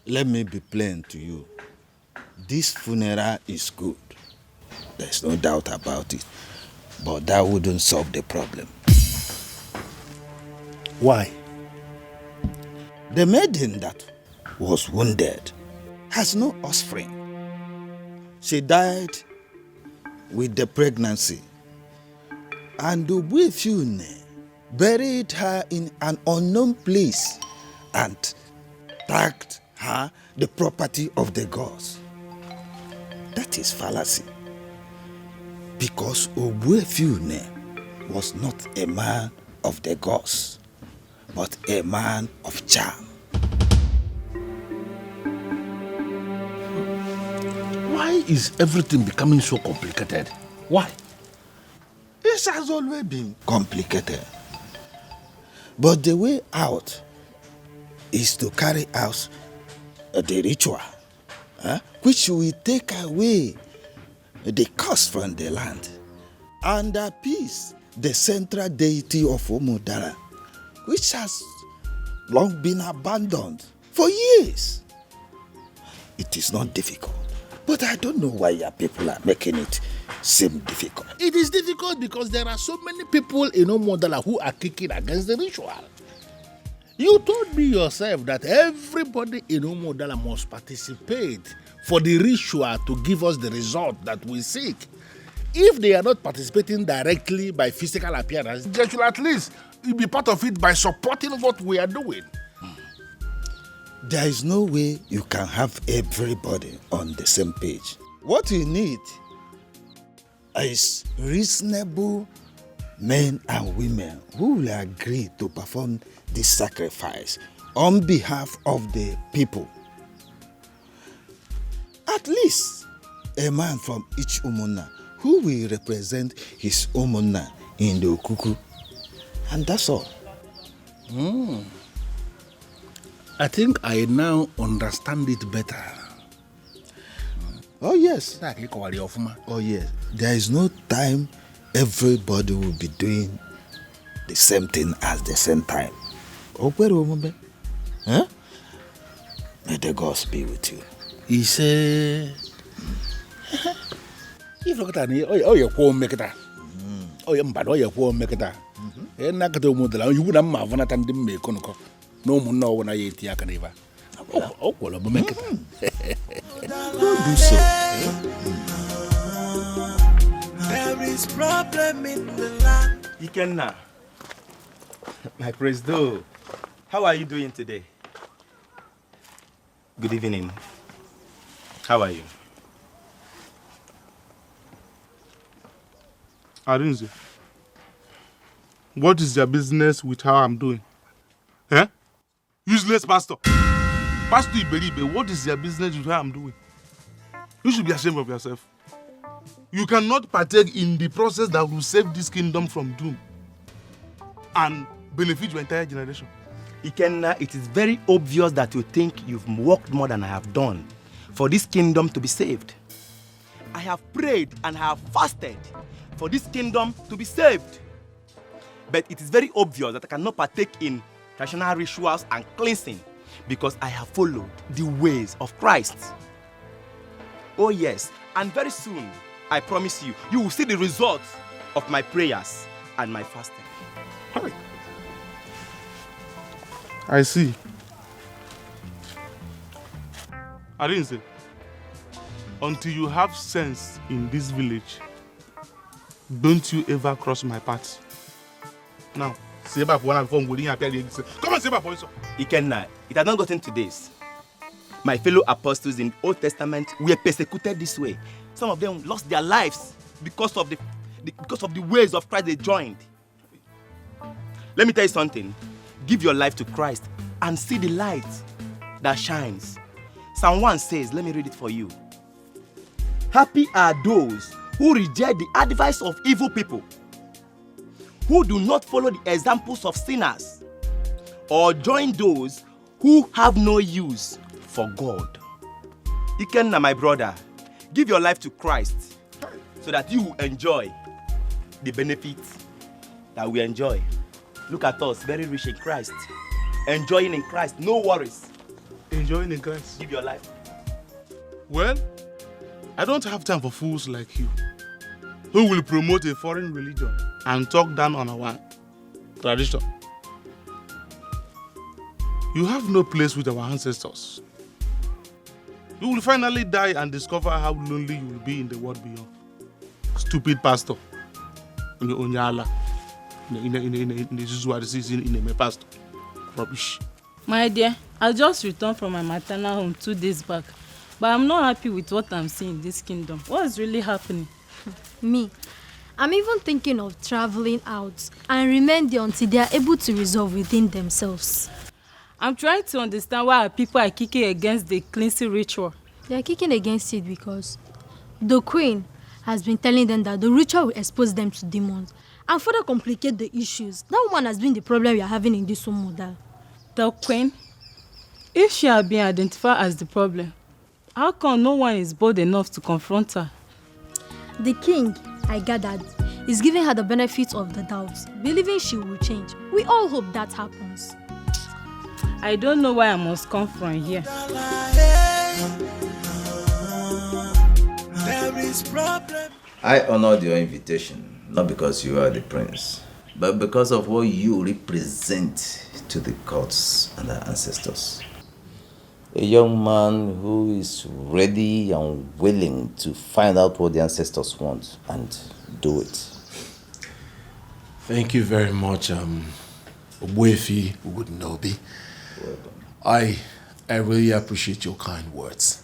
let me be plain to you. This funeral is good. There's no doubt about it. But that wouldn't solve the problem. Why? The maiden that was wounded has no offspring. She died with the pregnancy. And Ugezu buried her in an unknown place and tagged her the property of the gods. That is fallacy. Because Ugezu was not a man of the gods, but a man of charm. Why is everything becoming so complicated? Why? It has always been complicated. But the way out is to carry out the ritual, which will take away the curse from the land and appease the central deity of Omodara, which has long been abandoned for years. It is not difficult, but I don't know why your people are making it seem difficult. It is difficult because there are so many people in Omodala who are kicking against the ritual. You told me yourself that everybody in Omodala must participate for the ritual to give us the result that we seek. If they are not participating directly by physical appearance, they should at least be part of it by supporting what we are doing. There is no way you can have everybody on the same page. What you need is reasonable men and women who will agree to perform this sacrifice on behalf of the people. At least a man from each Umuna who will represent his Umuna in the Okuku. And that's all. I think I now understand it better. Oh yes. Oh yes. There is no time everybody will be doing the same thing at the same time. Huh? May the gods be with you. He said, if look at me, oh, you're poor, make it. Oh, you're bad, oh, you're poor, make it. And I got to move the you wouldn't have one at the make no more know when I eat Yakaniva. Oh, well, I'll make it. Don't do so. There is problem in the land. Ikenna, my president, how are you doing today? Good evening. How are you? Arinze, what is your business with how I'm doing? Eh? Useless pastor. Pastor Iberibe, what is your business with how I'm doing? You should be ashamed of yourself. You cannot partake in the process that will save this kingdom from doom and benefit your entire generation. Ikenna, it is very obvious that you think you've worked more than I have done for this kingdom to be saved. I have prayed and I have fasted for this kingdom to be saved. But it is very obvious that I cannot partake in traditional rituals and cleansing because I have followed the ways of Christ. Oh yes, and very soon, I promise you, you will see the results of my prayers and my fasting. Hurry. I see. Arinze, until you have sense in this village, don't you ever cross my path. Now, say back one from within your parents. Come on, say back, boys. Ikenna, it has not gotten to this. My fellow apostles in the Old Testament were persecuted this way. Some of them lost their lives because of the ways of Christ they joined. Let me tell you something. Give your life to Christ and see the light that shines. Psalm 1 says, let me read it for you. Happy are those who reject the advice of evil people, who do not follow the examples of sinners, or join those who have no use for God. Ikenna, my brother, give your life to Christ so that you will enjoy the benefits that we enjoy. Look at us, very rich in Christ. Enjoying in Christ, no worries. enjoying in Christ. Give your life. Well, I don't have time for fools like you, who will promote a foreign religion and talk down on our tradition. You have no place with our ancestors. You will finally die and discover how lonely you will be in the world beyond. Stupid pastor. In the pastor. Rubbish. My dear, I just returned from my maternal home 2 days back. But I'm not happy with what I'm seeing in this kingdom. What is really happening? Me, I'm even thinking of traveling out and remain there until they are able to resolve within themselves. I'm trying to understand why our people are kicking against the cleansing ritual. They are kicking against it because the queen has been telling them that the ritual will expose them to demons and further complicate the issues. That woman has been the problem we are having in this home model. The queen? If she had been identified as the problem, how come no one is bold enough to confront her? The king, I gathered, is giving her the benefit of the doubt, believing she will change. We all hope that happens. I don't know why I must come from here. There is problem. I honored your invitation, not because you are the prince, but because of what you represent to the gods and their ancestors. A young man who is ready and willing to find out what the ancestors want and do it. Thank you very much, Obuefi Ugonobi. I really appreciate your kind words.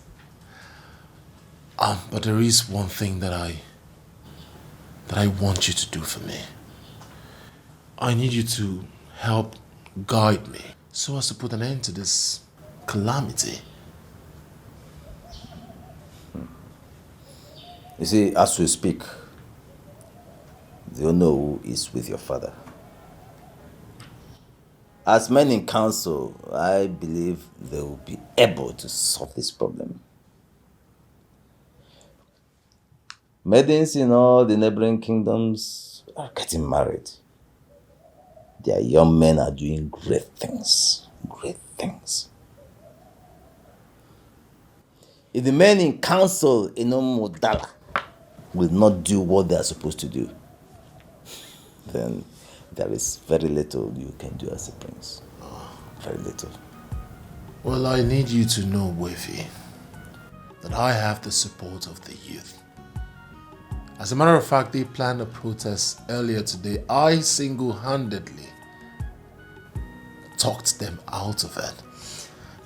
But there is one thing that I want you to do for me. I need you to help guide me so as to put an end to this calamity. You see, as we speak, the Onowu is with your father. As men in council, I believe they will be able to solve this problem. Maidens in all the neighboring kingdoms are getting married. Their young men are doing great things. Great things. If the men in council in Omodala will not do what they are supposed to do, then there is very little you can do as a prince. Very little. Well, I need you to know, Wefi, that I have the support of the youth. As a matter of fact, they planned a protest earlier today. I single-handedly talked them out of it.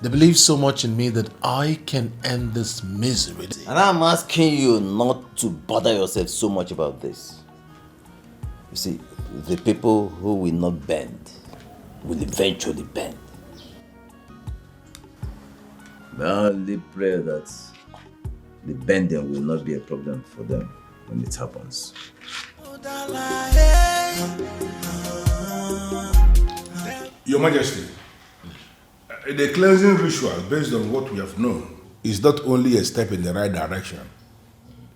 They believe so much in me that I can end this misery. And I'm asking you not to bother yourself so much about this. You see, the people who will not bend will eventually bend. But I only pray that the bending will not be a problem for them when it happens. Your Majesty, the cleansing ritual, based on what we have known, is not only a step in the right direction.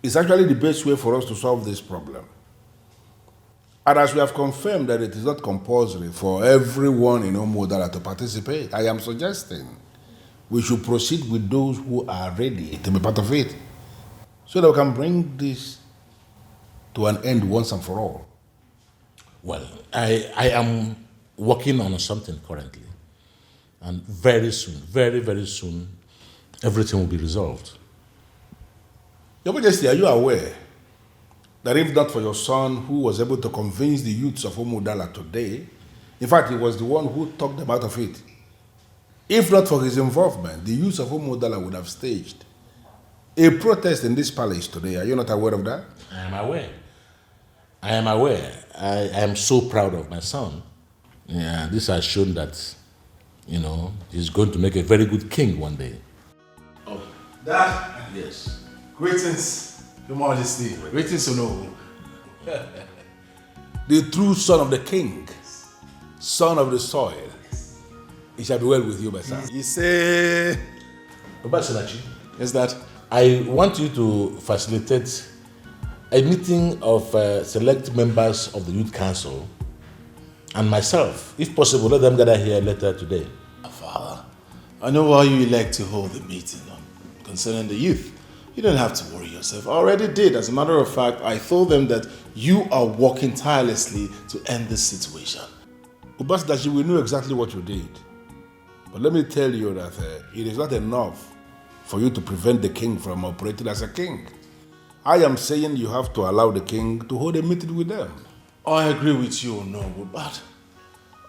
It's actually the best way for us to solve this problem. And as we have confirmed that it is not compulsory for everyone in Omodala to participate, I am suggesting we should proceed with those who are ready to be part of it, so that we can bring this to an end once and for all. Well, I am working on something currently. And very soon, very, very soon, everything will be resolved. Your Majesty, are you aware that if not for your son who was able to convince the youths of Omodala today, in fact, he was the one who talked them out of it. If not for his involvement, the youths of Omodala would have staged a protest in this palace today. Are you not aware of that? I am aware. I am aware. I am so proud of my son. Yeah, this has shown that, you know, he's going to make a very good king one day. Oh, Dad. Yes. Greetings, Your Majesty. Greetings, Onowu. The true son of the king, son of the soil. It shall be well with you, my son. You say... Obasinachi, Is that? I want you to facilitate a meeting of select members of the Youth Council and myself. If possible, let them gather here later today. Father, I know why you elect to hold the meeting concerning the youth. You don't have to worry yourself. I already did. As a matter of fact, I told them that you are working tirelessly to end this situation. Ubasdashi, we know exactly what you did. But let me tell you that it is not enough for you to prevent the king from operating as a king. I am saying you have to allow the king to hold a meeting with them. I agree with you, no, but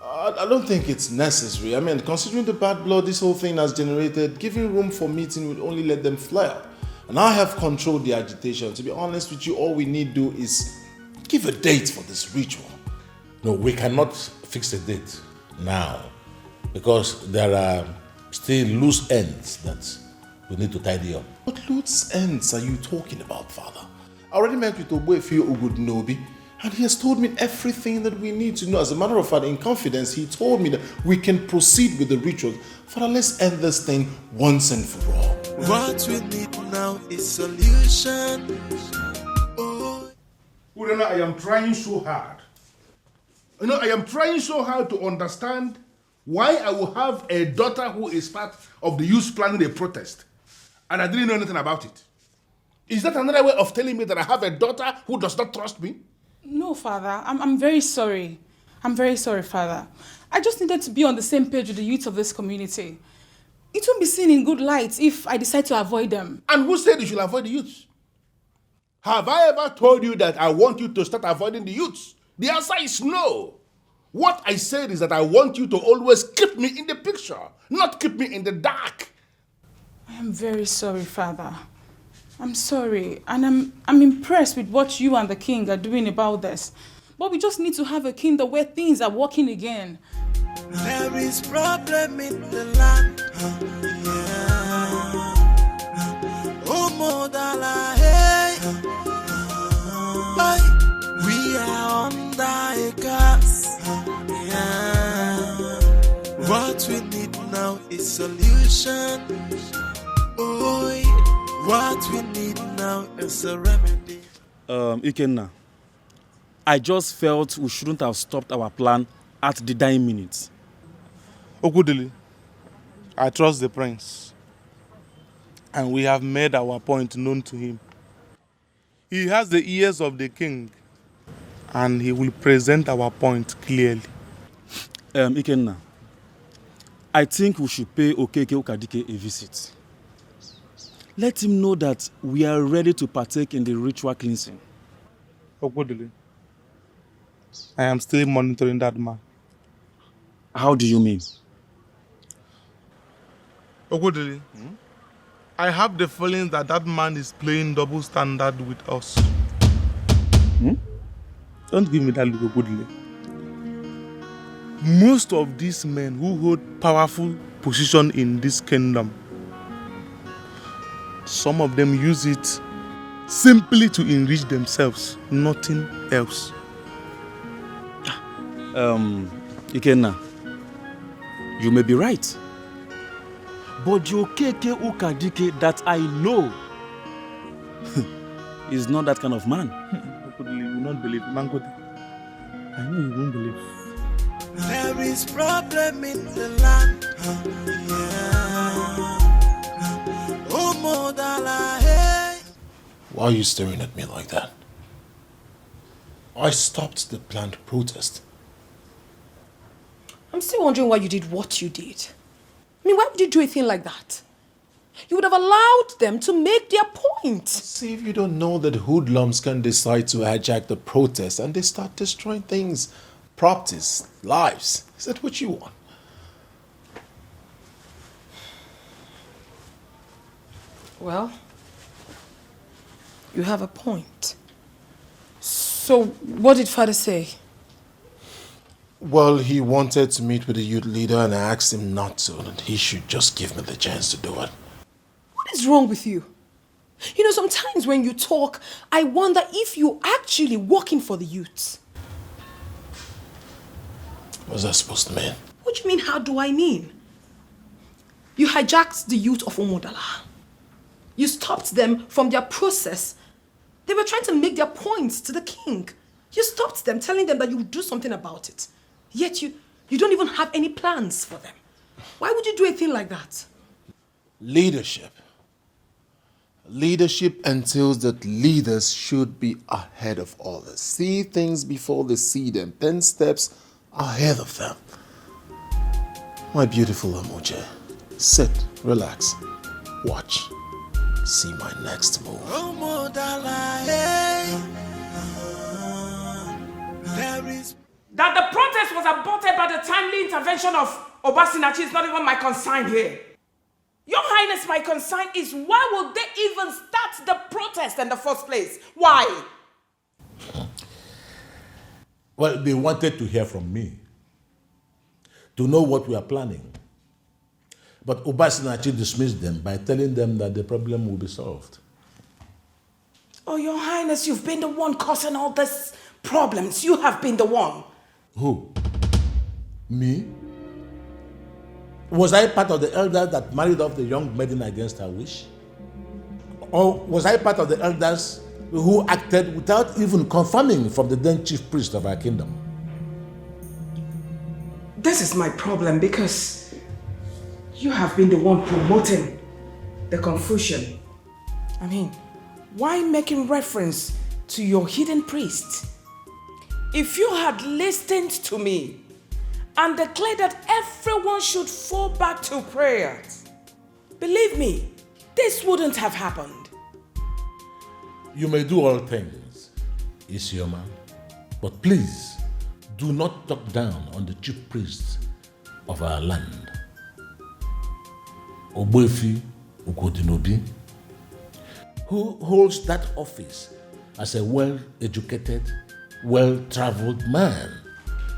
I don't think it's necessary. I mean, considering the bad blood this whole thing has generated, giving room for meeting would only let them flare. And I have controlled the agitation. To be honest with you, all we need to do is give a date for this ritual. No, we cannot fix a date now because there are still loose ends that we need to tidy up. What loose ends are you talking about, Father? I already met with Ogbuefi Ogudnobi, and he has told me everything that we need to know. As a matter of fact, in confidence, he told me that we can proceed with the rituals. Father, let's end this thing once and for all. What we need now is solution. Oh. Urena, I am trying so hard. I am trying so hard to understand why I will have a daughter who is part of the youth planning a protest, and I didn't know anything about it. Is that another way of telling me that I have a daughter who does not trust me? No, Father. I'm very sorry. I'm very sorry, Father. I just needed to be on the same page with the youth of this community. It won't be seen in good light if I decide to avoid them. And who said you should avoid the youths? Have I ever told you that I want you to start avoiding the youths? The answer is no. What I said is that I want you to always keep me in the picture, not keep me in the dark. I am very sorry, Father. I'm sorry, and I'm impressed with what you and the king are doing about this. But we just need to have a kingdom where things are working again. There is problem in the land. Oh, Modala, hey. We are under a curse. What we need now is solution. Oh, what we need now is a remedy. Ikenna, I just felt we shouldn't have stopped our plan at the dying minute. Okudili, I trust the prince, and we have made our point known to him. He has the ears of the king, and he will present our point clearly. Ikenna, I think we should pay Okeke Ukadike a visit. Let him know that we are ready to partake in the ritual cleansing. Okudili, I am still monitoring that man. How do you mean? Okudili, I have the feeling that that man is playing double standard with us. Don't give me that look, Okudili. Most of these men who hold powerful position in this kingdom, some of them use it simply to enrich themselves, nothing else. Ikenna, you may be right. But the Okeke Ukadike that I know is not that kind of man. You will not believe. Mangote, I know you won't believe. There is problem in the land. Oh, Modala, hey. Why are you staring at me like that? I stopped the planned protest. I'm still wondering why you did what you did. I mean, why would you do a thing like that? You would have allowed them to make their point. See if you don't know that hoodlums can decide to hijack the protest and they start destroying things, properties, lives. Is that what you want? Well, you have a point. So, what did Father say? Well, he wanted to meet with the youth leader and I asked him not to, and he should just give me the chance to do it. What is wrong with you? You know, sometimes when you talk, I wonder if you're actually working for the youth. What's that supposed to mean? What do you mean, how do I mean? You hijacked the youth of Omodala. You stopped them from their process. They were trying to make their points to the king. You stopped them, telling them that you would do something about it. Yet you don't even have any plans for them. Why would you do a thing like that? Leadership. Leadership entails that leaders should be ahead of others. See things before they see them. 10 steps ahead of them. My beautiful Amoje, sit, relax, watch. See my next move. That the protest was aborted by the timely intervention of Obasinachi is not even my concern here. Your Highness, my concern is why would they even start the protest in the first place? Why? Well, they wanted to hear from me, to know what we are planning. But Obasinachi dismissed them by telling them that the problem will be solved. Oh, Your Highness, you've been the one causing all these problems. You have been the one. Who? Me? Was I part of the elders that married off the young maiden against her wish? Or was I part of the elders who acted without even confirming from the then chief priest of our kingdom? This is my problem because you have been the one promoting the confusion. I mean, why making reference to your hidden priest? If you had listened to me and declared that everyone should fall back to prayers, believe me, this wouldn't have happened. You may do all things, Isioma, but please do not talk down on the chief priest of our land, Ogbuefi Ugodinobi, who holds that office as a well-educated, well-traveled man.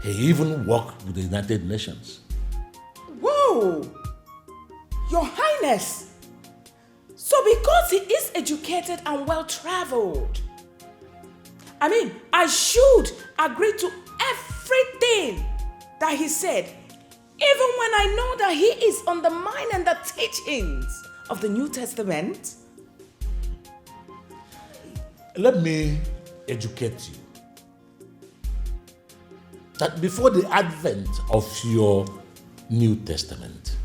He even worked with the United Nations. Whoa! Your Highness! So because he is educated and well-traveled, I mean, I should agree to everything that he said, even when I know that he is undermining the teachings of the New Testament? Let me educate you that before the advent of your New Testament,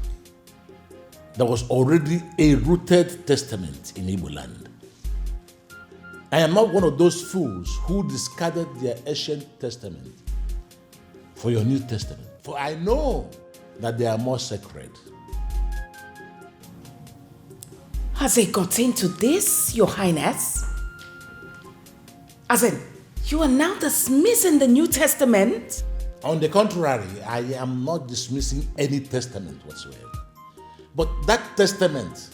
there was already a rooted testament in Igbo land. I am not one of those fools who discarded their ancient testament for your New Testament, for I know that they are more sacred. Has it got into this, Your Highness? As in, you are now dismissing the New Testament? On the contrary, I am not dismissing any testament whatsoever. But that testament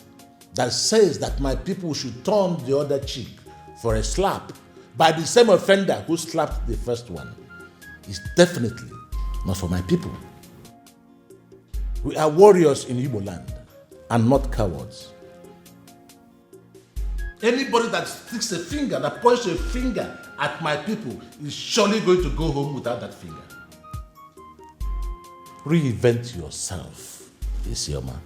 that says that my people should turn the other cheek for a slap by the same offender who slapped the first one is definitely not for my people. We are warriors in Igbo land and not cowards. Anybody that sticks a finger, that points a finger at my people is surely going to go home without that finger. Reinvent yourself, Isioma,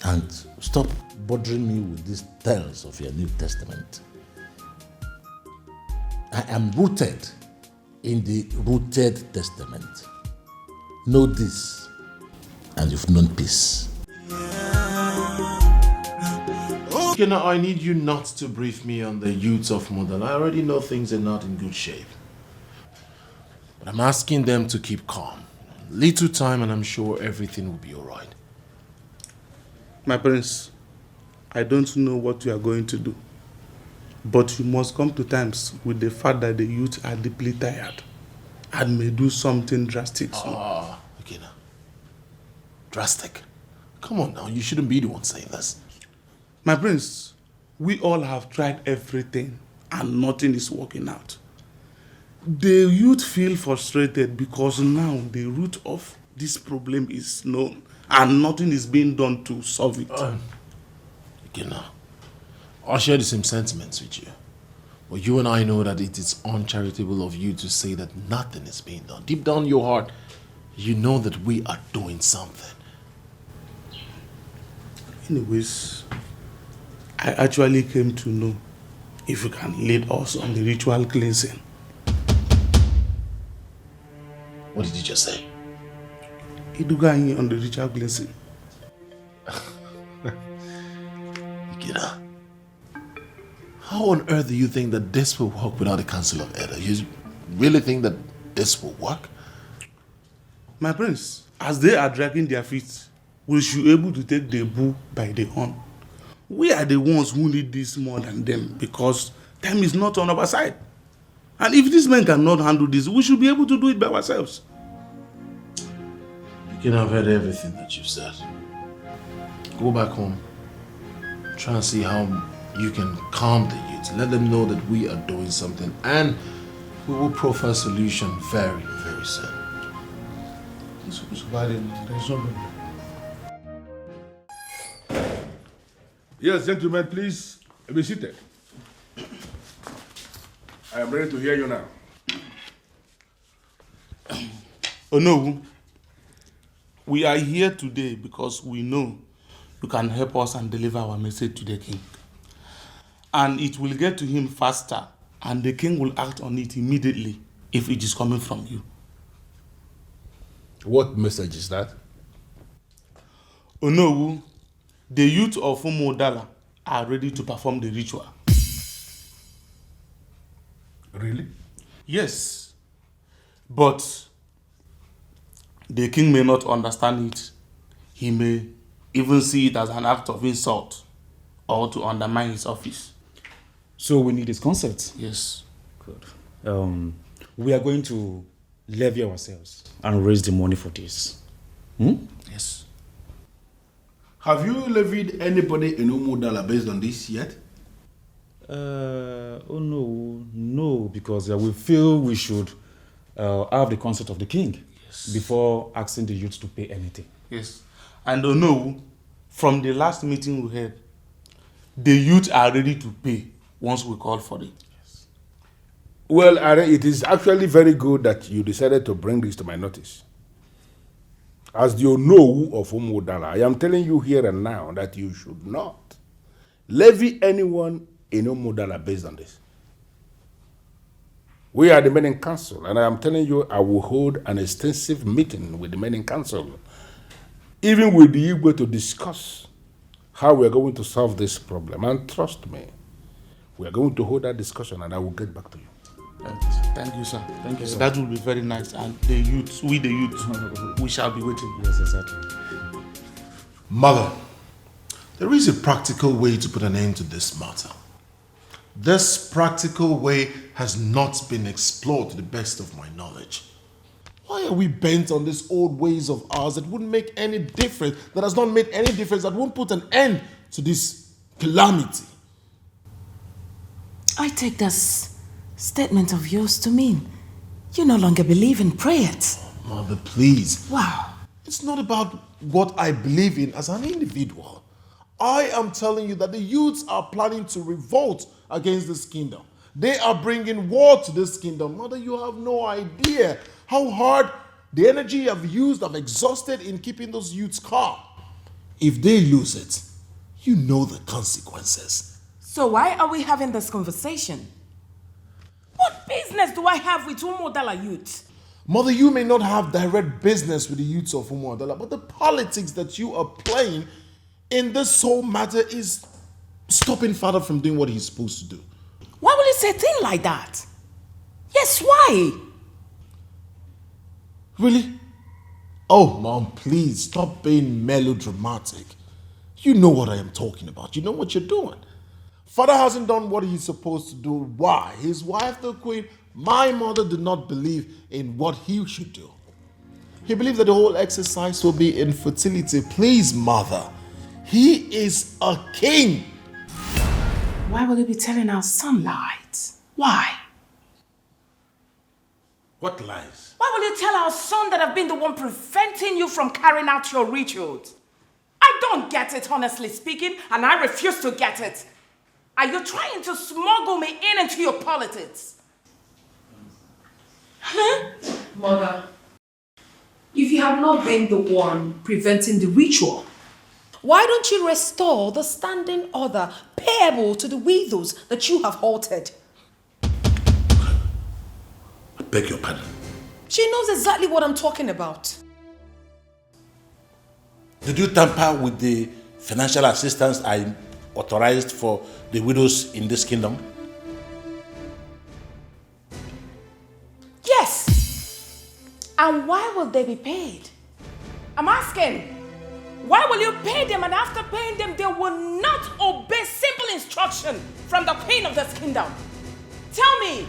and stop bothering me with these tales of your New Testament. I am rooted in the rooted testament. Know this, and you've known peace. Okay, now I need you not to brief me on the youths of Model. I already know things are not in good shape. But I'm asking them to keep calm. Little time and I'm sure everything will be alright. My prince, I don't know what you are going to do. But you must come to terms with the fact that the youth are deeply tired and may do something drastic soon. Okay now. Drastic? Come on now, you shouldn't be the one saying this. My prince, we all have tried everything and nothing is working out. The youth feel frustrated because now the root of this problem is known and nothing is being done to solve it. Okay now, I'll share the same sentiments with you. But you and I know that it is uncharitable of you to say that nothing is being done. Deep down in your heart, you know that we are doing something. Anyways, I actually came to know if you can lead us on the ritual cleansing. What did you just say? Iduga on the ritual blessing. Ikeda, how on earth do you think that this will work without the Council of Elders? You really think that this will work? My prince, as they are dragging their feet, we should be able to take the bull by the horn. We are the ones who need this more than them because time is not on our side. And if these men cannot handle this, we should be able to do it by ourselves. I've heard everything that you've said. Go back home. Try and see how you can calm the youth. Let them know that we are doing something and we will profile a solution very, very soon. Yes, gentlemen, please be seated. I am ready to hear you now. Oh no. We are here today because we know you can help us and deliver our message to the king. And it will get to him faster, and the king will act on it immediately if it is coming from you. What message is that? Onowu, the youth of Umudala are ready to perform the ritual. Really? Yes. But the king may not understand it. He may even see it as an act of insult or to undermine his office. So we need his consent? Yes. Good. We are going to levy ourselves and raise the money for this. Yes. Have you levied anybody in Umudala based on this yet? Oh no, because we feel we should have the consent of the king before asking the youth to pay anything. Yes. And no, from the last meeting we had, the youth are ready to pay once we call for it. Yes. Well, Are, it is actually very good that you decided to bring this to my notice. As the Onowu of Umudala, I am telling you here and now that you should not levy anyone in Umudala based on this. We are the men in council, and I am telling you, I will hold an extensive meeting with the men in council, even with the Igwe, to discuss how we are going to solve this problem. And trust me, we are going to hold that discussion, and I will get back to you. Thank you, sir. Thank you, sir. That will be very nice. And the youth, we shall be waiting. Yes, exactly. Mother, there is a practical way to put an end to this matter. This practical way has not been explored to the best of my knowledge. Why are we bent on these old ways of ours that wouldn't make any difference, that has not made any difference, that won't put an end to this calamity? I take this statement of yours to mean you no longer believe in prayers. Mother, please. Wow. It's not about what I believe in as an individual. I am telling you that the youths are planning to revolt against this kingdom. They are bringing war to this kingdom. Mother, you have no idea how hard the energy I've used, I've exhausted in keeping those youths calm. If they lose it, you know the consequences. So why are we having this conversation? What business do I have with Umudala youth? Mother, you may not have direct business with the youths of Umudala, but the politics that you are playing in this whole matter is stopping father from doing what he's supposed to do. Why will you say a thing like that? Yes, why? Really? Oh, Mom, please stop being melodramatic. You know what I am talking about. You know what you're doing. Father hasn't done what he's supposed to do. Why? His wife, the queen, my mother, did not believe in what he should do. He believed that the whole exercise will be infertility. Please, mother. He is a king. Why will you be telling our son lies? Why? What lies? Why will you tell our son that I've been the one preventing you from carrying out your rituals? I don't get it, honestly speaking, and I refuse to get it. Are you trying to smuggle me into your politics? Huh? Mother, if you have not been the one preventing the ritual, why don't you restore the standing order payable to the widows that you have halted? I beg your pardon. She knows exactly what I'm talking about. Did you tamper with the financial assistance I authorized for the widows in this kingdom? Yes. And why will they be paid? I'm asking. Why will you pay them, and after paying them, they will not obey simple instruction from the queen of this kingdom? Tell me,